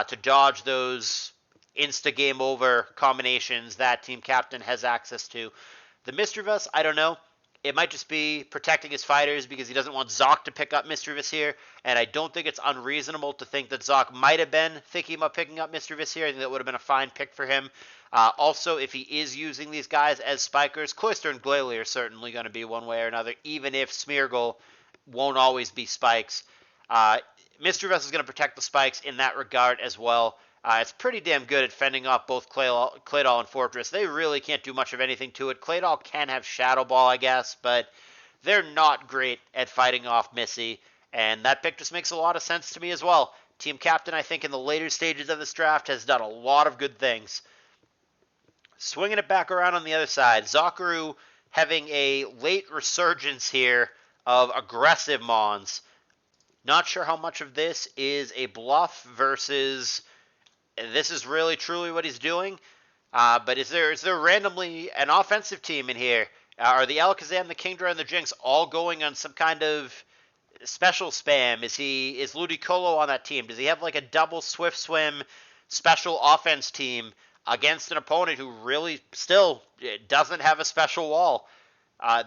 to dodge those insta-game over combinations that Team Captain has access to. The Misdreavus, I don't know. It might just be protecting his fighters because he doesn't want Zok to pick up Misdreavus here, and I don't think it's unreasonable to think that Zok might have been thinking about picking up Misdreavus here. I think that would have been a fine pick for him. Also, if he is using these guys as spikers, Cloyster and Glalie are certainly going to be one way or another, even if Smeargle won't always be spikes. Misdreavus is going to protect the spikes in that regard as well. It's pretty damn good at fending off both Claydol and Fortress. They really can't do much of anything to it. Claydol can have Shadow Ball, I guess, but they're not great at fighting off Missy, and that pick just makes a lot of sense to me as well. Team Captain, I think, in the later stages of this draft has done a lot of good things. Swinging it back around on the other side, Zokuru having a late resurgence here of aggressive Mons. Not sure how much of this is a bluff versus this is really truly what he's doing. But is there randomly an offensive team in here? Are the Alakazam, the Kingdra, and the Jinx all going on some kind of special spam? Is Ludicolo on that team? Does he have like a double Swift Swim special offense team against an opponent who really still doesn't have a special wall?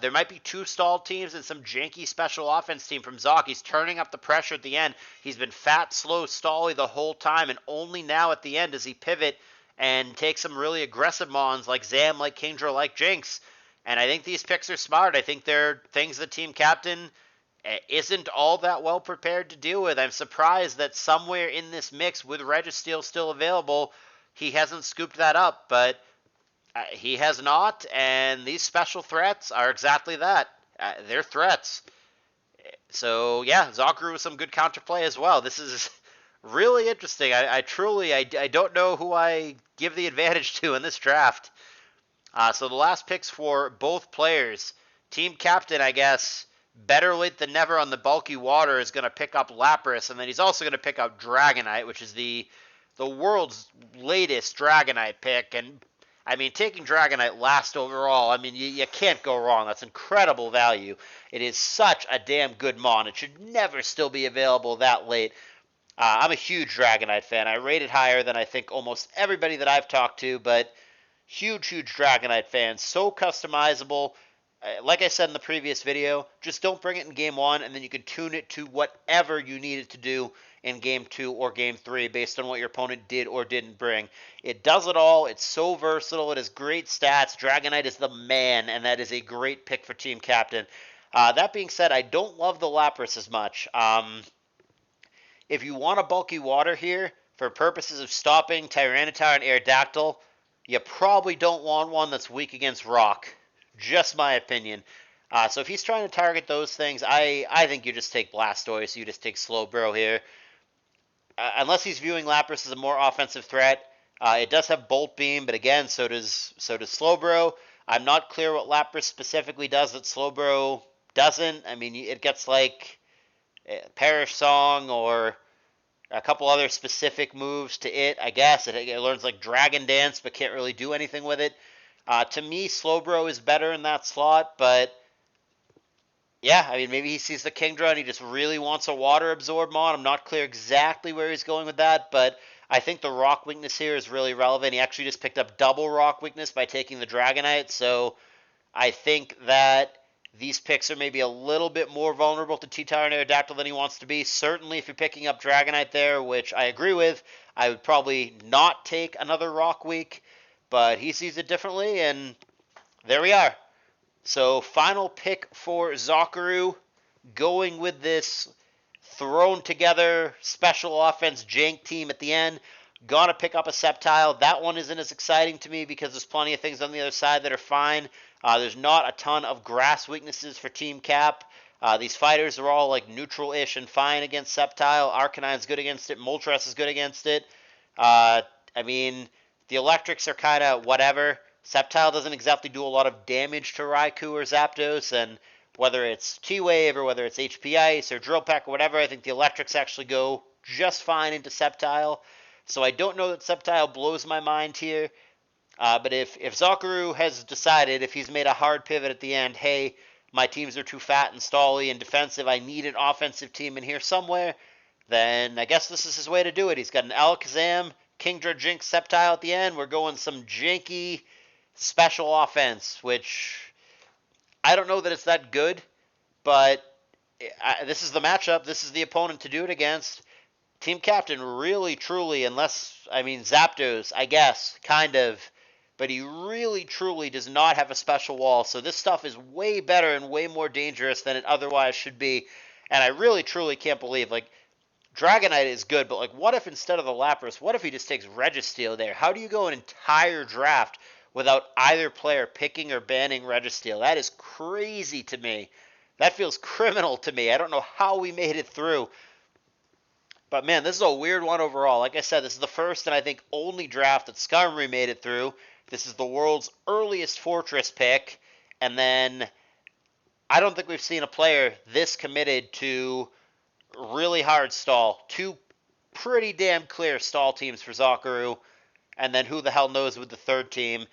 There might be two stalled teams and some janky special offense team from Zok. He's turning up the pressure at the end. He's been fat, slow, stally the whole time, and only now at the end does he pivot and take some really aggressive Mons like Zam, like Kingdra, like Jinx. And I think these picks are smart. I think they're things the Team Captain isn't all that well prepared to deal with. I'm surprised that somewhere in this mix with Registeel still available, he hasn't scooped that up, but he has not, and these special threats are exactly that. They're threats. So, yeah, Zokuru with some good counterplay as well. This is really interesting. I don't know who I give the advantage to in this draft. So the last picks for both players. Team Captain, I guess, better late than never on the bulky water, is going to pick up Lapras, and then he's also going to pick up Dragonite, which is the world's latest Dragonite pick, and I mean, taking Dragonite last overall, I mean, you can't go wrong. That's incredible value. It is such a damn good Mon. It should never still be available that late. I'm a huge Dragonite fan. I rate it higher than I think almost everybody that I've talked to, but huge Dragonite fan. So customizable. Like I said in the previous video, just don't bring it in Game 1, and then you can tune it to whatever you need it to do in Game 2 or Game 3 based on what your opponent did or didn't bring. It does it all. It's so versatile. It has great stats. Dragonite is the man, and that is a great pick for Team Captain. That being said, I don't love the Lapras as much. If you want a bulky water here for purposes of stopping Tyranitar and Aerodactyl, you probably don't want one that's weak against rock. Just my opinion. So if he's trying to target those things, I think you just take Blastoise, you just take Slowbro here. Unless he's viewing Lapras as a more offensive threat. It does have Bolt Beam, but again, so does Slowbro. I'm not clear what Lapras specifically does that Slowbro doesn't. I mean, it gets like Perish Song or a couple other specific moves to it, I guess. It learns like Dragon Dance, but can't really do anything with it. To me, Slowbro is better in that slot, but yeah, I mean, maybe he sees the Kingdra and he just really wants a Water Absorb mod. I'm not clear exactly where he's going with that, but I think the Rock weakness here is really relevant. He actually just picked up double Rock weakness by taking the Dragonite, so I think that these picks are maybe a little bit more vulnerable to T-Tyre and Aerodactyl than he wants to be. Certainly, if you're picking up Dragonite there, which I agree with, I would probably not take another Rock Week, but he sees it differently, and there we are. So, final pick for Zokuru, going with this thrown together special offense jank team at the end. Gonna pick up a Sceptile. That one isn't as exciting to me because there's plenty of things on the other side that are fine. There's not a ton of grass weaknesses for Team Cap. These fighters are all like neutral-ish and fine against Sceptile. Arcanine's good against it. Moltres is good against it. I mean, the electrics are kind of whatever. Sceptile doesn't exactly do a lot of damage to Raikou or Zapdos, and whether it's T-Wave or whether it's HP Ice or Drill Peck or whatever, I think the electrics actually go just fine into Sceptile. So I don't know that Sceptile blows my mind here. But if Zokuru has decided, if he's made a hard pivot at the end, hey, my teams are too fat and stally and defensive, I need an offensive team in here somewhere, then I guess this is his way to do it. He's got an Alakazam, Kingdra, Jinx, Sceptile at the end. We're going some janky special offense, which I don't know that it's that good, but this is the matchup. This is the opponent to do it against. Team Captain really, truly, unless, I mean, Zapdos, I guess, kind of, but he really, truly does not have a special wall, so this stuff is way better and way more dangerous than it otherwise should be, and I really, truly can't believe, like, Dragonite is good, but, like, what if instead of the Lapras, what if he just takes Registeel there? How do you go an entire draft without either player picking or banning Registeel? That is crazy to me. That feels criminal to me. I don't know how we made it through. But man, this is a weird one overall. Like I said, this is the first and I think only draft that Skarmory made it through. This is the world's earliest Fortress pick. And then I don't think we've seen a player this committed to really hard stall. Two pretty damn clear stall teams for Zokuru. And then who the hell knows with the third team.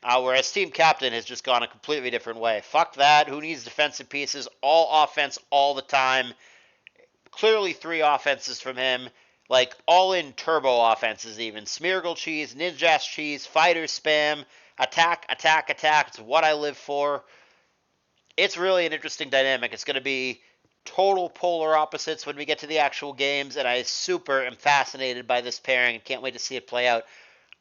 Whereas Team Captain has just gone a completely different way. Fuck that. Who needs defensive pieces? All offense all the time. Clearly 3 offenses from him. Like, all-in turbo offenses even. Smeargle Cheese, Ninja's Cheese, Fighter Spam, attack, attack, attack. It's what I live for. It's really an interesting dynamic. It's going to be total polar opposites when we get to the actual games, and I super am fascinated by this pairing and can't wait to see it play out.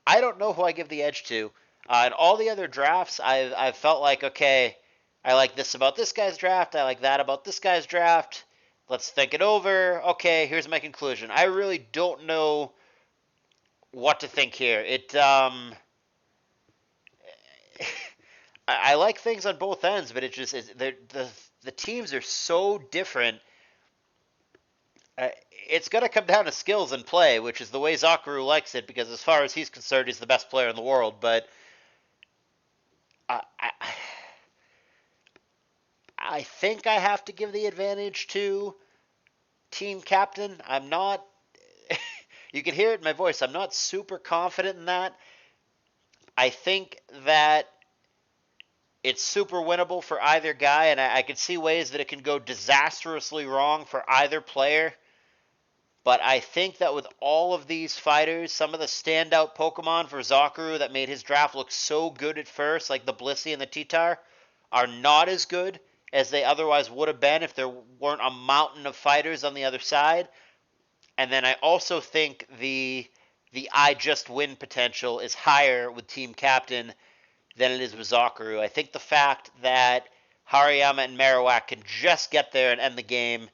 I don't know who I give the edge to. In all the other drafts, I've felt like, okay, I like this about this guy's draft, I like that about this guy's draft. Let's think it over. Okay, here's my conclusion. I really don't know what to think here. I like things on both ends, but it just the teams are so different. It's going to come down to skills and play, which is the way Zokuru likes it, because as far as he's concerned, he's the best player in the world. But I think I have to give the advantage to Team Captain. I'm not, you can hear it in my voice, I'm not super confident in that. I think that it's super winnable for either guy, and I can see ways that it can go disastrously wrong for either player. But I think that with all of these fighters, some of the standout Pokemon for Zokuru that made his draft look so good at first, like the Blissey and the T-Tar, are not as good as they otherwise would have been if there weren't a mountain of fighters on the other side. And then I also think the I just win potential is higher with Team Captain than it is with Zokuru. I think the fact that Hariyama and Marowak can just get there and end the game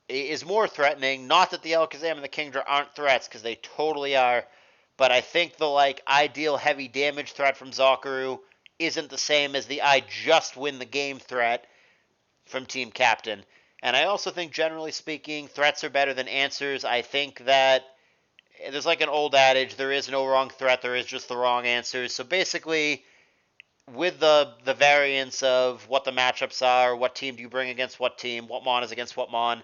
is more threatening. Not that the Alakazam and the Kingdra aren't threats, because they totally are. But I think the ideal heavy damage threat from Zokuru isn't the same as the I just win the game threat from Team Captain. And I also think, generally speaking, threats are better than answers. I think that there's like an old adage, there is no wrong threat, there is just the wrong answers. So basically, with the variance of what the matchups are, what team do you bring against what team, what mon is against what mon,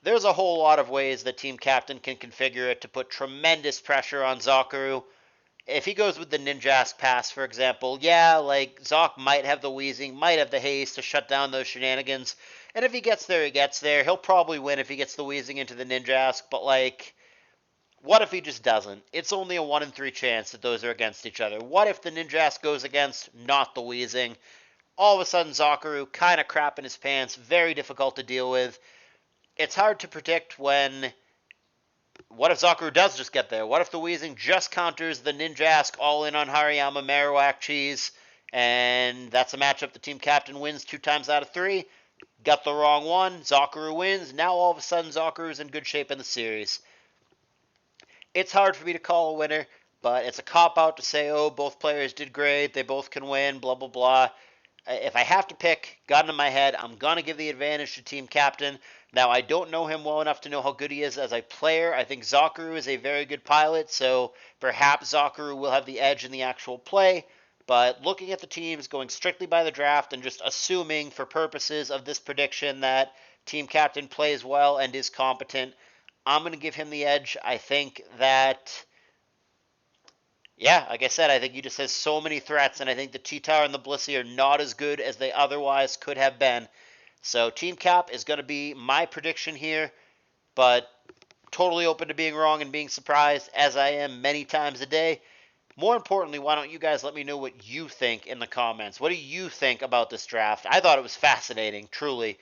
there's a whole lot of ways that Team Captain can configure it to put tremendous pressure on Zokuru. If he goes with the Ninjask pass, for example, yeah, like, Zok might have the wheezing, might have the haste to shut down those shenanigans. And if he gets there, he gets there. He'll probably win if he gets the wheezing into the Ninjask, but, like, what if he just doesn't? It's only a 1 in 3 chance that those are against each other. What if the Ninjask goes against not the wheezing? All of a sudden, Zokuru kind of crap in his pants, very difficult to deal with. It's hard to predict when. What if Zokuru does just get there? What if the wheezing just counters the Ninjask all in on Hariyama Marowak cheese, and that's a matchup the Team Captain wins 2 times out of 3? Got the wrong one, Zokuru wins. Now all of a sudden Zokuru's in good shape in the series. It's hard for me to call a winner, but it's a cop-out to say, oh, both players did great, they both can win, blah, blah, blah. If I have to pick, gun in my head, I'm going to give the advantage to Team Captain. Now, I don't know him well enough to know how good he is as a player. I think Zokuru is a very good pilot, so perhaps Zokuru will have the edge in the actual play. But looking at the teams, going strictly by the draft, and just assuming for purposes of this prediction that Team Captain plays well and is competent, I'm going to give him the edge. I think that, yeah, like I said, I think he just has so many threats, and I think the T-Tower and the Blissey are not as good as they otherwise could have been. So Team Cap is going to be my prediction here, but totally open to being wrong and being surprised, as I am many times a day. More importantly, why don't you guys let me know what you think in the comments? What do you think about this draft? I thought it was fascinating, truly.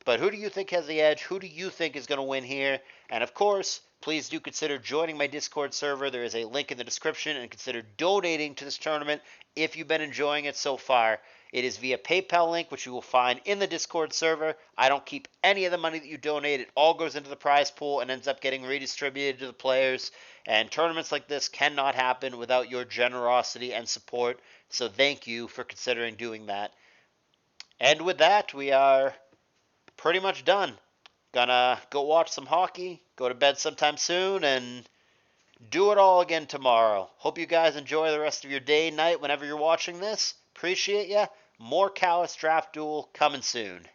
But who do you think has the edge? Who do you think is going to win here? And of course, please do consider joining my Discord server. There is a link in the description, and consider donating to this tournament if you've been enjoying it so far. It is via PayPal link, which you will find in the Discord server. I don't keep any of the money that you donate. It all goes into the prize pool and ends up getting redistributed to the players. And tournaments like this cannot happen without your generosity and support. So thank you for considering doing that. And with that, we are pretty much done. Gonna go watch some hockey, go to bed sometime soon, and do it all again tomorrow. Hope you guys enjoy the rest of your day, night, whenever you're watching this. Appreciate ya. More Callous Draft Duel coming soon.